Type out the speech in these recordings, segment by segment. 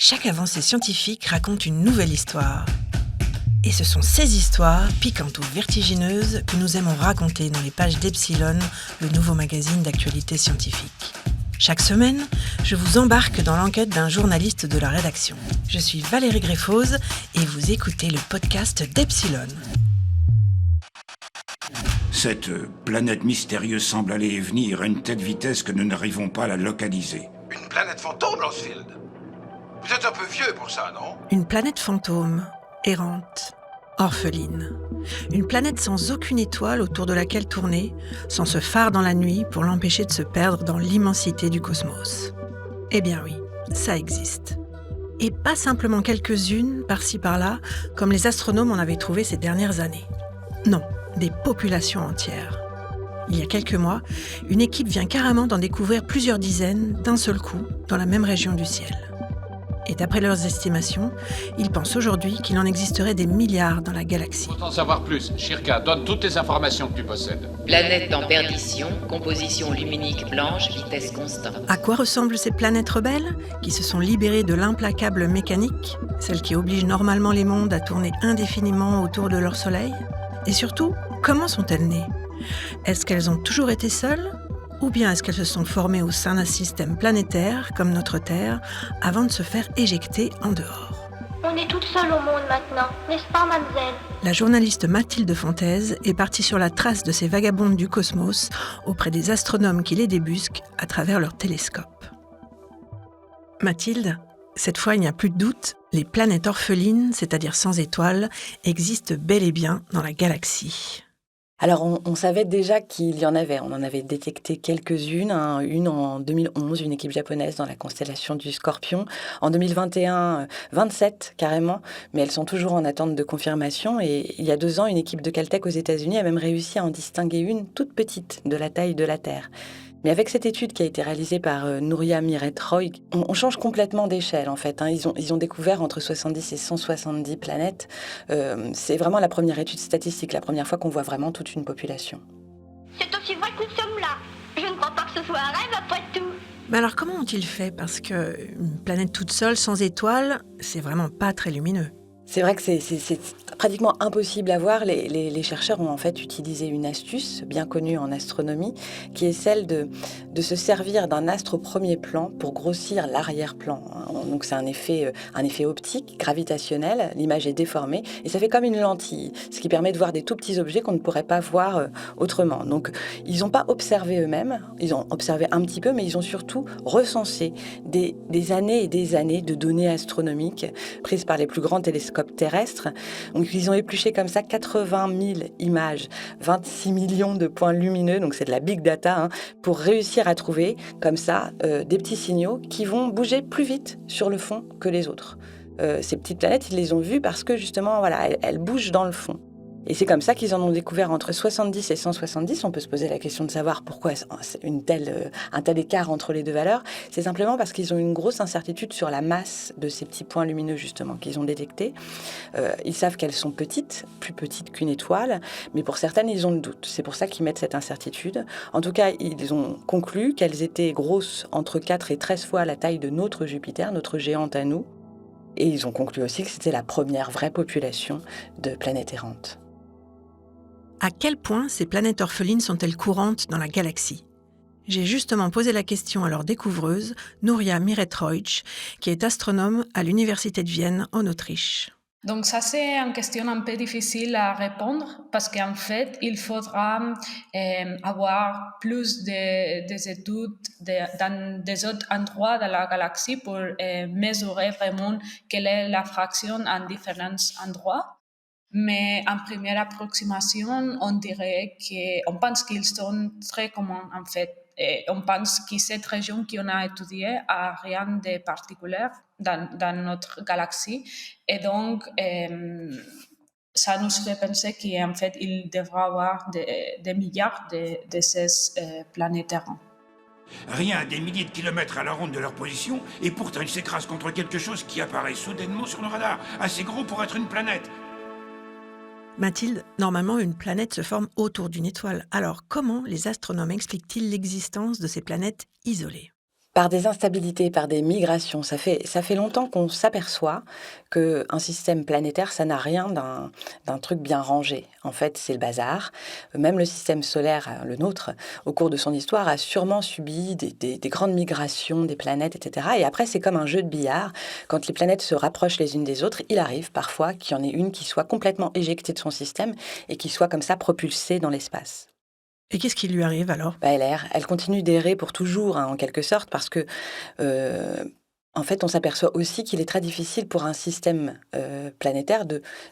Chaque avancée scientifique raconte une nouvelle histoire. Et ce sont ces histoires, piquantes ou vertigineuses, que nous aimons raconter dans les pages d'Epsilon, le nouveau magazine d'actualité scientifique. Chaque semaine, je vous embarque dans l'enquête d'un journaliste de la rédaction. Je suis Valérie Greffose et vous écoutez le podcast d'Epsilon. Cette planète mystérieuse semble aller et venir à une telle vitesse que nous n'arrivons pas à la localiser. Une planète fantôme, Lancefield? Vous êtes un peu vieux pour ça, non? Une planète fantôme, errante, orpheline. Une planète sans aucune étoile autour de laquelle tourner, sans ce phare dans la nuit pour l'empêcher de se perdre dans l'immensité du cosmos. Eh bien oui, ça existe. Et pas simplement quelques-unes, par-ci par-là, comme les astronomes en avaient trouvé ces dernières années. Non, des populations entières. Il y a quelques mois, une équipe vient carrément d'en découvrir plusieurs dizaines d'un seul coup dans la même région du ciel. Et d'après leurs estimations, ils pensent aujourd'hui qu'il en existerait des milliards dans la galaxie. Faut en savoir plus. Shirka, donne toutes les informations que tu possèdes. Planète en perdition, composition luminique blanche, vitesse constante. À quoi ressemblent ces planètes rebelles, qui se sont libérées de l'implacable mécanique, celle qui oblige normalement les mondes à tourner indéfiniment autour de leur soleil ? Et surtout, comment sont-elles nées ? Est-ce qu'elles ont toujours été seules ? Ou bien est-ce qu'elles se sont formées au sein d'un système planétaire, comme notre Terre, avant de se faire éjecter en dehors ? On est toutes seules au monde maintenant, n'est-ce pas, mademoiselle ? La journaliste Mathilde Fontaise est partie sur la trace de ces vagabondes du cosmos auprès des astronomes qui les débusquent à travers leurs télescopes. Mathilde, cette fois il n'y a plus de doute, les planètes orphelines, c'est-à-dire sans étoiles, existent bel et bien dans la galaxie. Alors, on savait déjà qu'il y en avait. On en avait détecté quelques-unes. Une en 2011, une équipe japonaise dans la constellation du Scorpion. En 2021, 27 carrément, mais elles sont toujours en attente de confirmation. Et il y a 2 ans, une équipe de Caltech aux États-Unis a même réussi à en distinguer une toute petite, de la taille de la Terre. Mais avec cette étude qui a été réalisée par Nouria Miret-Roy, on change complètement d'échelle en fait. Ils ont découvert entre 70 et 170 planètes. C'est vraiment la première étude statistique, la première fois qu'on voit vraiment toute une population. C'est aussi vrai que nous sommes là. Je ne crois pas que ce soit un rêve après tout. Mais alors comment ont-ils fait ? Parce qu'une planète toute seule, sans étoiles, c'est vraiment pas très lumineux. C'est vrai que c'est pratiquement impossible à voir. Les chercheurs ont en fait utilisé une astuce bien connue en astronomie, qui est celle de se servir d'un astre au premier plan pour grossir l'arrière-plan. Donc c'est un effet optique, gravitationnel, l'image est déformée, et ça fait comme une lentille, ce qui permet de voir des tout petits objets qu'on ne pourrait pas voir autrement. Donc ils n'ont pas observé eux-mêmes, ils ont observé un petit peu, mais ils ont surtout recensé des années et des années de données astronomiques prises par les plus grands télescopes terrestres. Donc ils ont épluché comme ça 80 000 images, 26 millions de points lumineux, donc c'est de la big data, pour réussir à trouver comme ça des petits signaux qui vont bouger plus vite sur le fond que les autres. Ces petites planètes, ils les ont vues parce que justement, voilà, elles bougent dans le fond. Et c'est comme ça qu'ils en ont découvert entre 70 et 170. On peut se poser la question de savoir pourquoi un tel écart entre les deux valeurs. C'est simplement parce qu'ils ont une grosse incertitude sur la masse de ces petits points lumineux, justement, qu'ils ont détectés. Ils savent qu'elles sont petites, plus petites qu'une étoile, mais pour certaines, ils ont le doute. C'est pour ça qu'ils mettent cette incertitude. En tout cas, ils ont conclu qu'elles étaient grosses entre 4 et 13 fois la taille de notre Jupiter, notre géante à nous. Et ils ont conclu aussi que c'était la première vraie population de planètes errantes. À quel point ces planètes orphelines sont-elles courantes dans la galaxie ? J'ai justement posé la question à leur découvreuse, Nouria Miret-Roy, qui est astronome à l'Université de Vienne, en Autriche. Donc ça, c'est une question un peu difficile à répondre parce qu'en fait, il faudra avoir plus des études dans des autres endroits de la galaxie pour mesurer vraiment quelle est la fraction en différents endroits. Mais en première approximation, on pense qu'ils sont très communs en fait. Et on pense que cette région qu'on a étudiée n'a rien de particulier dans notre galaxie. Et donc, ça nous fait penser qu'en fait, il devrait y avoir des milliards de ces planètes errantes. Rien à des milliers de kilomètres à la ronde de leur position, et pourtant ils s'écrasent contre quelque chose qui apparaît soudainement sur le radar, assez gros pour être une planète. Mathilde, normalement, une planète se forme autour d'une étoile. Alors, comment les astronomes expliquent-ils l'existence de ces planètes isolées ? Par des instabilités, par des migrations. Ça fait longtemps qu'on s'aperçoit qu'un système planétaire, ça n'a rien d'un truc bien rangé. En fait, c'est le bazar. Même le système solaire, le nôtre, au cours de son histoire, a sûrement subi des grandes migrations des planètes, etc. Et après, c'est comme un jeu de billard. Quand les planètes se rapprochent les unes des autres, il arrive parfois qu'il y en ait une qui soit complètement éjectée de son système et qui soit comme ça propulsée dans l'espace. Et qu'est-ce qui lui arrive alors? Bah, elle continue d'errer pour toujours, hein, en quelque sorte, parce que, heu, en fait, on s'aperçoit aussi qu'il est très difficile pour un système, planétaire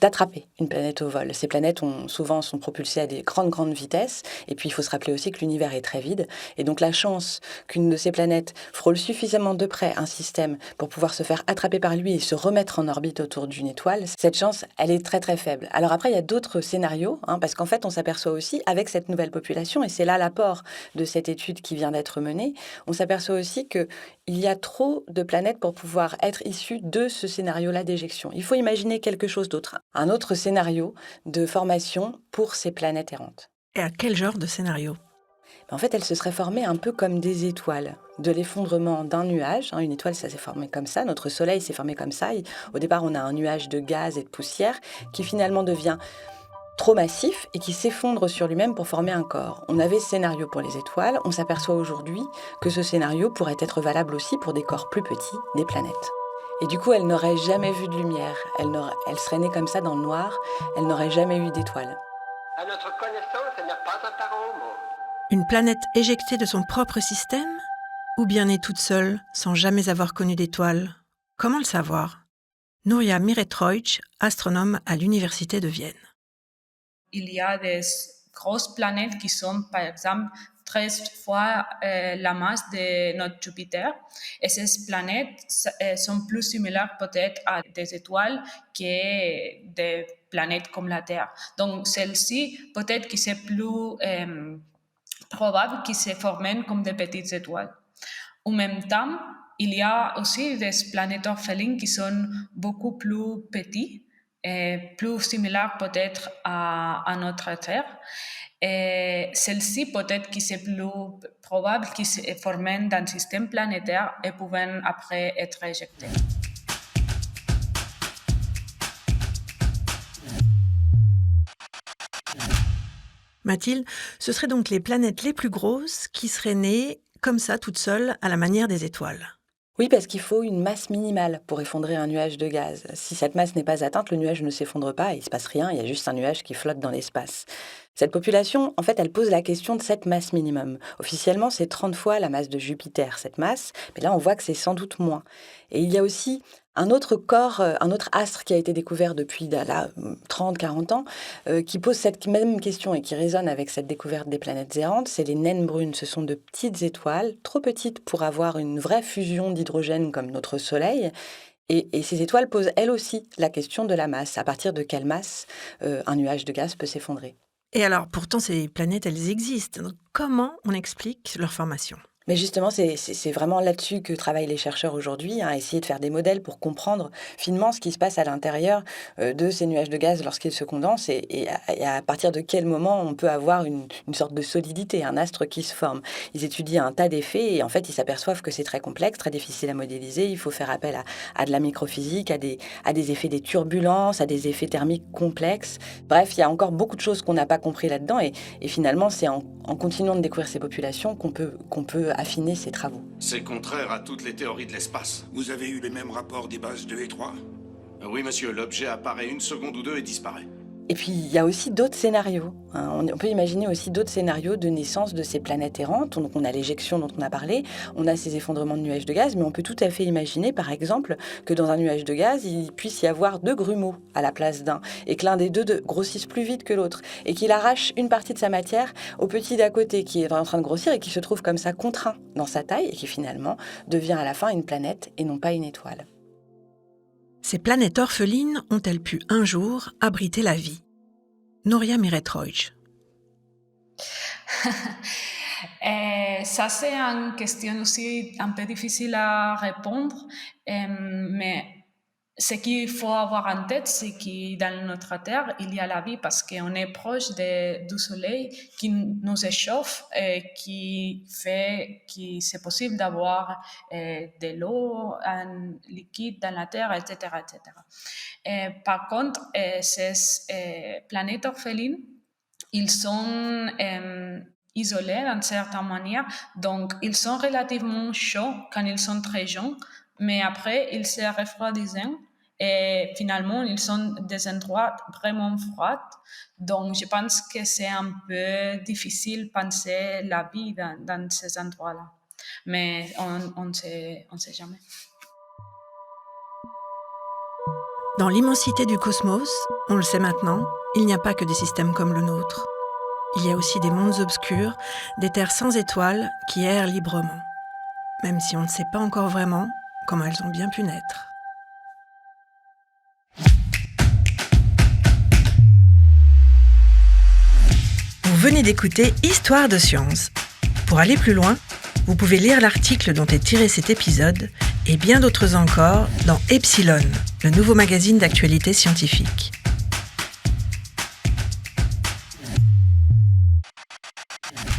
d'attraper une planète au vol. Ces planètes sont propulsées à des grandes vitesses et puis il faut se rappeler aussi que l'univers est très vide et donc la chance qu'une de ces planètes frôle suffisamment de près un système pour pouvoir se faire attraper par lui et se remettre en orbite autour d'une étoile, cette chance, elle est très, très faible. Alors après, il y a d'autres scénarios, hein, parce qu'en fait, on s'aperçoit aussi avec cette nouvelle population et c'est là l'apport de cette étude qui vient d'être menée, on s'aperçoit aussi qu'il y a trop de planètes pour pouvoir être issues de ce scénario-là d'éjection. Il faut imaginer quelque chose d'autre, un autre scénario de formation pour ces planètes errantes. Et à quel genre de scénario? En fait, elles se seraient formées un peu comme des étoiles, de l'effondrement d'un nuage. Une étoile, ça s'est formé comme ça. Notre Soleil s'est formé comme ça. Au départ, on a un nuage de gaz et de poussière qui finalement devient trop massif et qui s'effondre sur lui-même pour former un corps. On avait ce scénario pour les étoiles, on s'aperçoit aujourd'hui que ce scénario pourrait être valable aussi pour des corps plus petits, des planètes. Et du coup, elles n'auraient jamais vu de lumière, elles seraient nées comme ça dans le noir, elles n'auraient jamais eu d'étoiles. À notre connaissance, elle n'a pas apparu au monde. Une planète éjectée de son propre système? Ou bien née toute seule, sans jamais avoir connu d'étoiles? Comment le savoir? Nuria Miretroic, astronome à l'Université de Vienne. Il y a des grosses planètes qui sont, par exemple, 13 fois la masse de notre Jupiter. Et ces planètes sont plus similaires peut-être à des étoiles que des planètes comme la Terre. Donc, celles-ci, peut-être que c'est plus probable qu'ils se forment comme des petites étoiles. En même temps, il y a aussi des planètes orphelines qui sont beaucoup plus petites, et plus similaires peut-être à notre Terre. Et celles-ci, peut-être que c'est plus probable qu'ils se forment dans un système planétaire et peuvent après être éjectées. Mathilde, ce seraient donc les planètes les plus grosses qui seraient nées comme ça, toutes seules, à la manière des étoiles. Oui, parce qu'il faut une masse minimale pour effondrer un nuage de gaz. Si cette masse n'est pas atteinte, le nuage ne s'effondre pas et il ne se passe rien, il y a juste un nuage qui flotte dans l'espace. Cette population, en fait, elle pose la question de cette masse minimum. Officiellement, c'est 30 fois la masse de Jupiter, cette masse, mais là, on voit que c'est sans doute moins. Et il y a aussi un autre corps, un autre astre qui a été découvert depuis 30, 40 ans, qui pose cette même question et qui résonne avec cette découverte des planètes errantes, c'est les naines brunes. Ce sont de petites étoiles, trop petites pour avoir une vraie fusion d'hydrogène comme notre Soleil. Et ces étoiles posent elles aussi la question de la masse. À partir de quelle masse un nuage de gaz peut s'effondrer? Et alors, pourtant, ces planètes, elles existent. Donc, comment on explique leur formation? Mais justement, c'est vraiment là-dessus que travaillent les chercheurs aujourd'hui, hein, essayer de faire des modèles pour comprendre finement ce qui se passe à l'intérieur de ces nuages de gaz lorsqu'ils se condensent et à partir de quel moment on peut avoir une sorte de solidité, un astre qui se forme. Ils étudient un tas d'effets et en fait, ils s'aperçoivent que c'est très complexe, très difficile à modéliser. Il faut faire appel à de la microphysique, à des effets des turbulences, à des effets thermiques complexes. Bref, il y a encore beaucoup de choses qu'on n'a pas compris là-dedans et finalement, c'est en continuant de découvrir ces populations qu'on peut affiner ses travaux. C'est contraire à toutes les théories de l'espace. Vous avez eu les mêmes rapports des bases 2 et 3? Oui, monsieur, l'objet apparaît 1 seconde ou 2 et disparaît. Et puis, il y a aussi d'autres scénarios, hein. On peut imaginer aussi d'autres scénarios de naissance de ces planètes errantes. Donc, on a l'éjection dont on a parlé, on a ces effondrements de nuages de gaz, mais on peut tout à fait imaginer, par exemple, que dans un nuage de gaz, il puisse y avoir 2 grumeaux à la place d'un, et que l'un des deux grossisse plus vite que l'autre, et qu'il arrache une partie de sa matière au petit d'à côté qui est en train de grossir et qui se trouve comme ça contraint dans sa taille, et qui finalement devient à la fin une planète et non pas une étoile. Ces planètes orphelines ont-elles pu un jour abriter la vie? Nuria Miretroic. Ça, c'est une question aussi un peu difficile à répondre, mais ce qu'il faut avoir en tête, c'est que dans notre Terre, il y a la vie parce qu'on est proche du Soleil qui nous échauffe et qui fait que c'est possible d'avoir de l'eau, un liquide dans la Terre, etc. etc. Par contre, ces planètes orphelines, ils sont isolés d'une certaine manière, donc ils sont relativement chauds quand ils sont très jeunes, mais après ils se refroidissent et finalement ils sont des endroits vraiment froids. Donc je pense que c'est un peu difficile de penser la vie dans ces endroits-là, mais on ne sait jamais. Dans l'immensité du cosmos, on le sait maintenant, il n'y a pas que des systèmes comme le nôtre. Il y a aussi des mondes obscurs, des terres sans étoiles qui errent librement, même si on ne sait pas encore vraiment comment elles ont bien pu naître. Vous venez d'écouter Histoire de science. Pour aller plus loin, vous pouvez lire l'article dont est tiré cet épisode et bien d'autres encore dans Epsilon, le nouveau magazine d'actualité scientifique.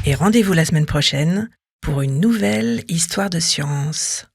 Et rendez-vous la semaine prochaine pour une nouvelle Histoire de science.